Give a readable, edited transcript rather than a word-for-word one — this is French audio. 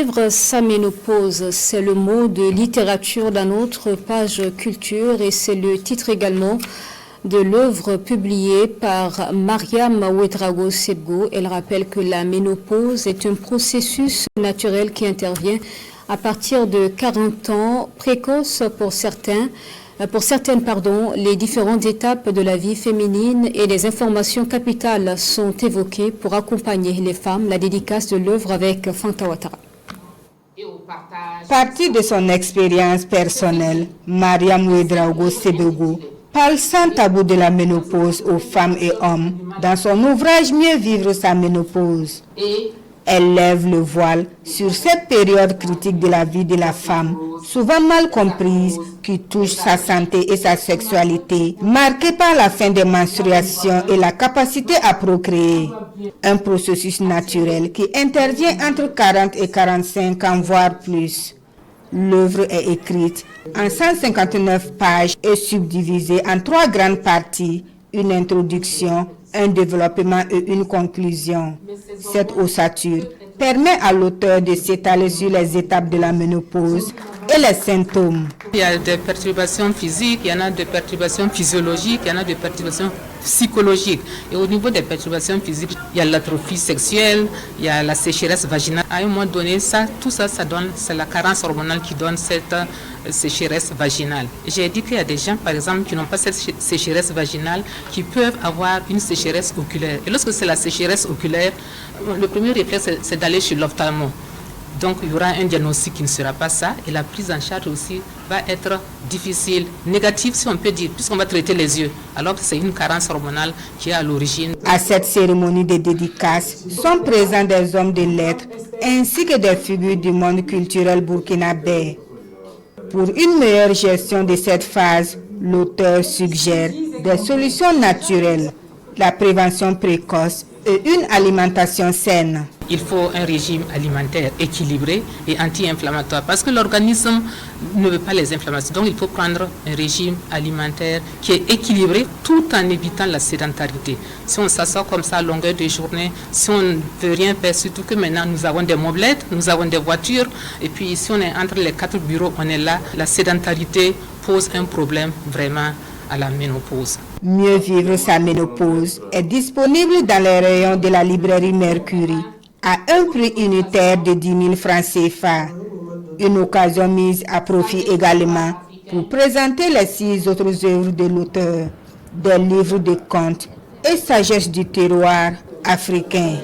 vivre sa ménopause, c'est le mot de littérature dans notre page culture et c'est le titre également de l'œuvre publiée par Mariam Ouedraogo Sebgo. Elle rappelle que la ménopause est un processus naturel qui intervient à partir de 40 ans, précoce pour certaines, les différentes étapes de la vie féminine et les informations capitales sont évoquées pour accompagner les femmes. La dédicace de l'œuvre avec Fanta Ouattara. Partie de son expérience personnelle, Mariam Ouedraogo Sebgo parle sans tabou de la ménopause aux femmes et hommes dans son ouvrage Mieux vivre sa ménopause. Elle lève le voile sur cette période critique de la vie de la femme, souvent mal comprise, qui touche sa santé et sa sexualité, marquée par la fin des menstruations et la capacité à procréer. Un processus naturel qui intervient entre 40 et 45 ans, voire plus. L'œuvre est écrite en 159 pages et subdivisée en 3 grandes parties, une introduction, un développement et une conclusion. Cette ossature permet à l'auteur de s'étaler sur les étapes de la ménopause et les symptômes. Il y a des perturbations physiques, il y en a des perturbations physiologiques, il y en a des perturbations psychologiques. Et au niveau des perturbations physiques, il y a l'atrophie sexuelle, il y a la sécheresse vaginale. À un moment donné, tout ça donne, c'est la carence hormonale qui donne cette sécheresse vaginale. J'ai dit qu'il y a des gens, par exemple, qui n'ont pas cette sécheresse vaginale, qui peuvent avoir une sécheresse oculaire. Et lorsque c'est la sécheresse oculaire, le premier réflexe, c'est d'aller chez l'ophtalmo. Donc il y aura un diagnostic qui ne sera pas ça et la prise en charge aussi va être difficile, négative si on peut dire, puisqu'on va traiter les yeux, alors que c'est une carence hormonale qui est à l'origine. À cette cérémonie de dédicace sont présents des hommes de lettres ainsi que des figures du monde culturel burkinabé. Pour une meilleure gestion de cette phase, l'auteur suggère des solutions naturelles, la prévention précoce et une alimentation saine. Il faut un régime alimentaire équilibré et anti-inflammatoire parce que l'organisme ne veut pas les inflammations. Donc il faut prendre un régime alimentaire qui est équilibré tout en évitant la sédentarité. Si on s'assoit comme ça à longueur de journée, si on ne veut rien faire, surtout que maintenant nous avons des moblettes, nous avons des voitures et puis si on est entre les 4 bureaux, on est là, la sédentarité pose un problème vraiment à la ménopause. Mieux vivre sa ménopause est disponible dans les rayons de la librairie Mercury à un prix unitaire de 10 000 francs CFA. Une occasion mise à profit également pour présenter les 6 autres œuvres de l'auteur, des livres de contes et sagesse du terroir africain.